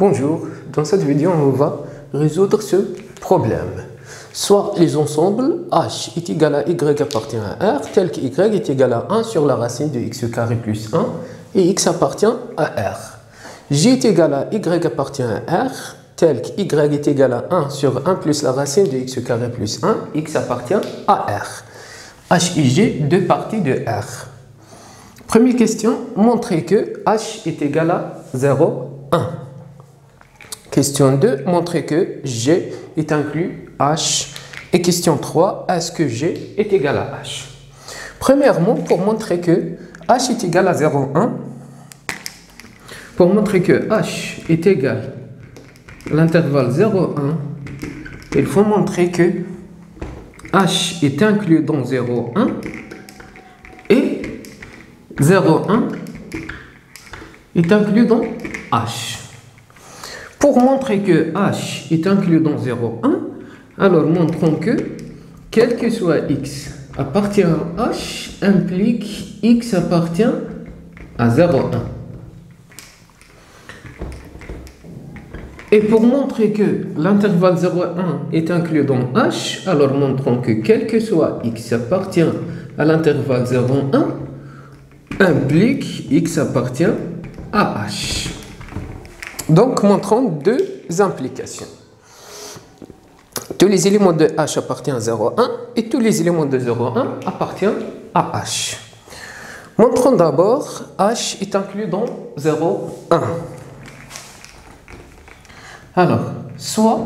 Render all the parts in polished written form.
Bonjour, dans cette vidéo on va résoudre ce problème. Soit les ensembles h est égal à y appartient à r, tel que y est égal à 1 sur la racine de x carré plus 1 et x appartient à r. J est égal à y appartient à r, tel que y est égal à 1 sur 1 plus la racine de x carré plus 1, x appartient à r. H et J, deux parties de r. Première question, montrer que h est égal à 0, 1. Question 2, montrer que G est inclus H. Et question 3, est-ce que G est égal à H? Premièrement, pour montrer que H est égal à 0,1, pour montrer que H est égal à l'intervalle 0,1, il faut montrer que H est inclus dans 0,1 et 0,1 est inclus dans H. Pour montrer que h est inclus dans 0,1, alors montrons que, quel que soit x appartient à h, implique x appartient à 0,1. Et pour montrer que l'intervalle 0,1 est inclus dans h, alors montrons que, quel que soit x appartient à l'intervalle 0,1, implique x appartient à h. Donc, montrons deux implications. Tous les éléments de h appartiennent à 0,1 et tous les éléments de 0,1 appartiennent à h. Montrons d'abord h est inclus dans 0,1. Alors, soit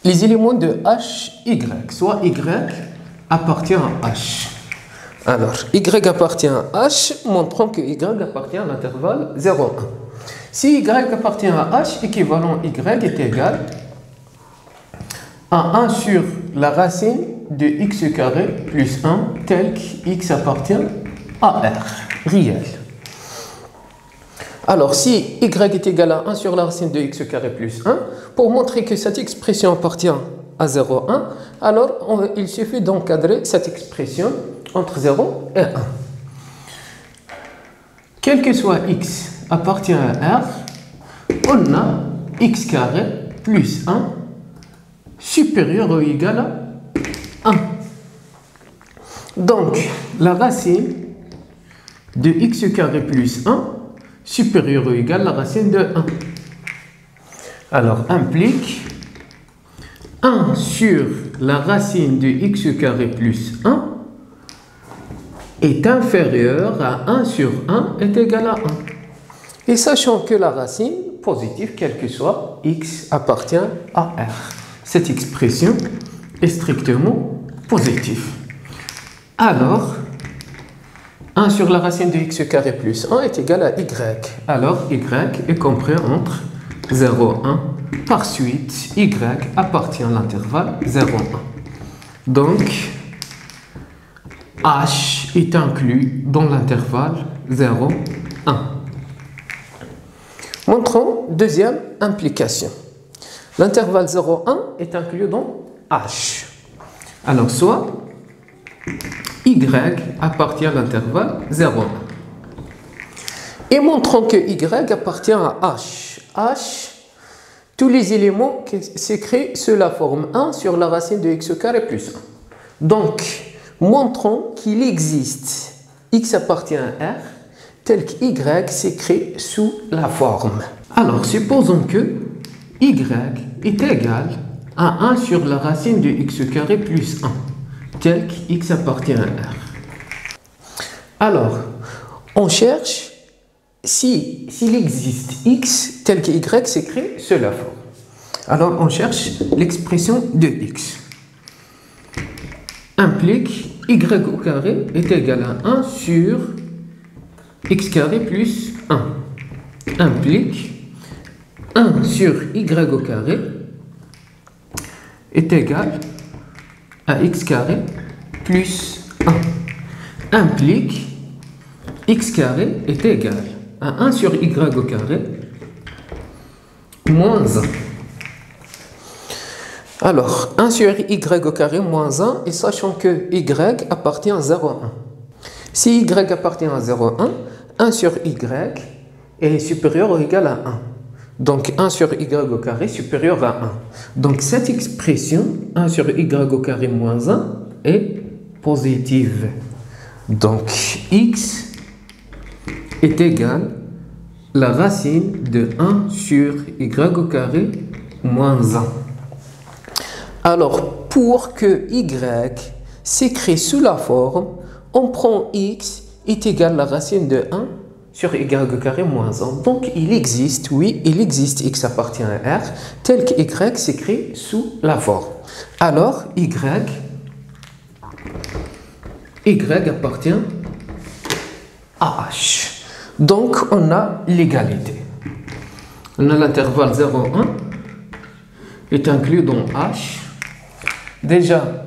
les éléments de h, y, soit y appartient à h. Alors, y appartient à h, montrons que y appartient à l'intervalle 0,1. Si y appartient à h, équivalent y est égal à 1 sur la racine de x carré plus 1, tel que x appartient à r, réel. Alors, si y est égal à 1 sur la racine de x carré plus 1, pour montrer que cette expression appartient à 0,1, alors il suffit d'encadrer cette expression entre 0 et 1. Quel que soit x appartient à r, on a x carré plus 1 supérieur ou égal à 1. Donc, la racine de x carré plus 1 supérieur ou égal à la racine de 1. Alors, implique 1 sur la racine de x carré plus 1 est inférieur à 1 sur 1 est égal à 1. Et sachant que la racine positive, quel que soit, x appartient à r. Cette expression est strictement positive. Alors, 1 sur la racine de x carré plus 1 est égal à y. Alors, y est compris entre 0,1. Par suite, y appartient à l'intervalle 0,1. Donc, h est inclus dans l'intervalle 0,1. Montrons deuxième implication. L'intervalle 0,1 est inclus dans h. Alors, soit y appartient à l'intervalle 0,1. Et montrons que y appartient à h. h, tous les éléments s'écrivent sous la forme 1 sur la racine de x carré plus 1. Donc, montrons qu'il existe x appartient à r, tel que y s'écrit sous la forme. Alors, supposons que y est égal à 1 sur la racine de x carré plus 1, tel que x appartient à r. Alors, on cherche s'il existe x tel que y s'écrit sous la forme. Alors, on cherche l'expression de x. Implique y au carré est égal à 1 sur x carré plus 1. Implique 1 sur y au carré est égal à x carré plus 1. Implique x carré est égal à 1 sur y au carré moins 1. Alors, 1 sur y au carré moins 1, et sachant que y appartient à 0,1. Si y appartient à 0,1, 1 sur y est supérieur ou égal à 1. Donc 1 sur y au carré supérieur à 1. Donc cette expression 1 sur y au carré moins 1 est positive. Donc x est égal à la racine de 1 sur y au carré moins 1. Alors pour que y s'écrit sous la forme, on prend x est égal à la racine de 1 sur y au carré moins 1. Donc il existe, oui, il existe x appartient à R, tel que y s'écrit sous la forme. Alors y appartient à H. Donc on a l'égalité. On a l'intervalle 0,1 est inclus dans H. Déjà,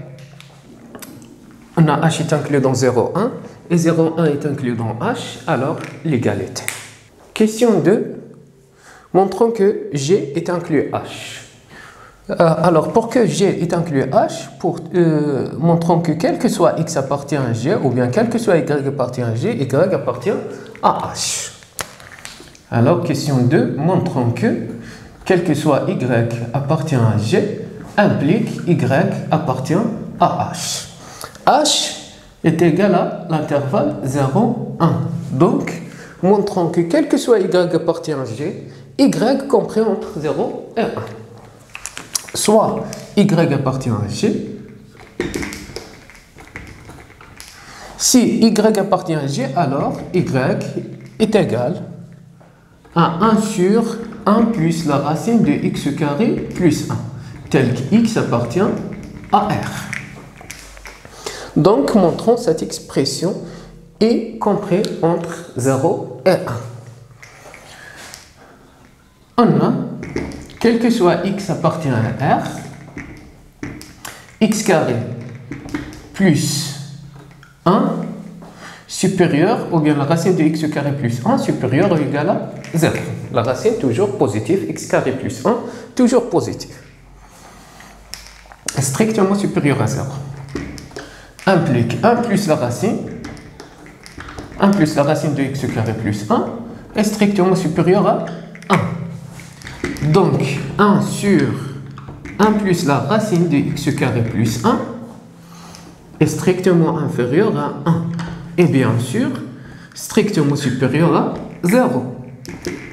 on a H est inclus dans 0,1 et 0,1 est inclus dans H, alors l'égalité. Question 2. Montrons que G est inclus H. Alors, pour que G est inclus H, montrons que quel que soit X appartient à G, ou bien quel que soit Y appartient à G, Y appartient à H. Alors, question 2. Montrons que quel que soit Y appartient à G, implique Y appartient à H. H est égal à l'intervalle 0, 1. Donc, montrons que quel que soit Y appartient à G, Y compris entre 0 et 1. Soit Y appartient à G. Si Y appartient à G, alors Y est égal à 1 sur 1 plus la racine de x carré plus 1, tel que x appartient à R. Donc, montrons cette expression est comprise entre 0 et 1. On a, quel que soit x appartient à R, x carré plus 1 supérieur, ou bien la racine de x carré plus 1 supérieur ou égal à 0. La racine toujours positive, x carré plus 1 toujours positive. Strictement supérieur à 0. Implique 1 plus la racine de x carré plus 1 est strictement supérieur à 1. Donc 1 sur 1 plus la racine de x carré plus 1 est strictement inférieur à 1. Et bien sûr, strictement supérieur à 0.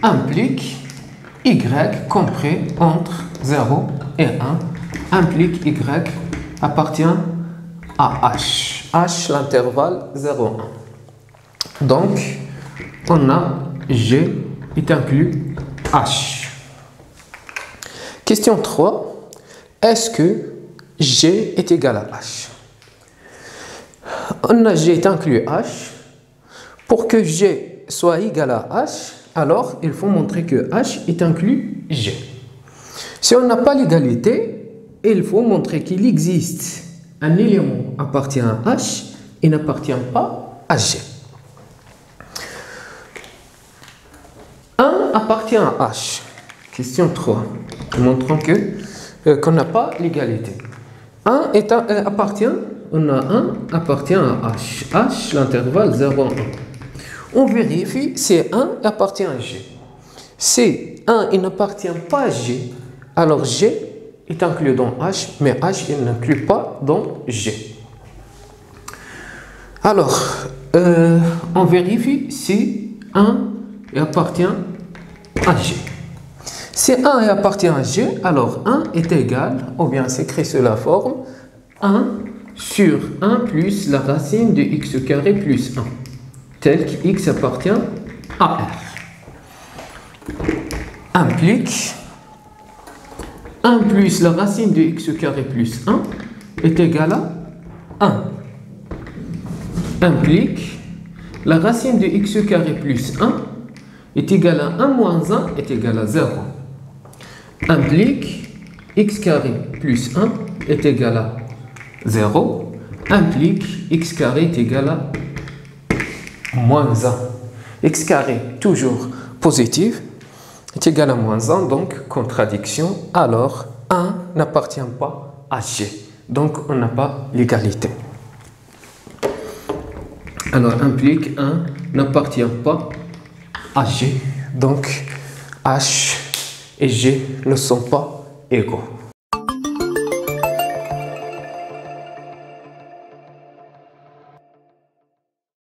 Implique y compris entre 0 et 1. Implique y appartient à H. H, l'intervalle 0,1. Donc, on a G est inclus H. Question 3. Est-ce que G est égal à H? On a G est inclus H. Pour que G soit égal à H, alors il faut montrer que H est inclus G. Si on n'a pas l'égalité, il faut montrer qu'il existe un élément appartient à H et n'appartient pas à G. 1 appartient à H. Question 3. Montrons qu'on n'a pas l'égalité. 1 appartient, on a 1 appartient à H. H, l'intervalle 0, 1. On vérifie si 1 appartient à G. Si 1 n'appartient pas à G, alors G est inclus dans H, mais H il n'inclut pas dans G. Alors, on vérifie si 1 appartient à G. Si 1 appartient à G, alors 1 est égal, ou bien c'est écrit sous la forme, 1 sur 1 plus la racine de x carré plus 1, tel que x appartient à R. Implique 1 plus la racine de x carré plus 1 est égal à 1. Implique la racine de x carré plus 1 est égal à 1 moins 1 est égal à 0. Implique x carré plus 1 est égal à 0. Implique x carré est égal à moins 1. X carré toujours positif est égal à moins 1, donc contradiction. Alors 1 n'appartient pas à G. Donc on n'a pas l'égalité. Alors implique 1 n'appartient pas à G. Donc H et G ne sont pas égaux.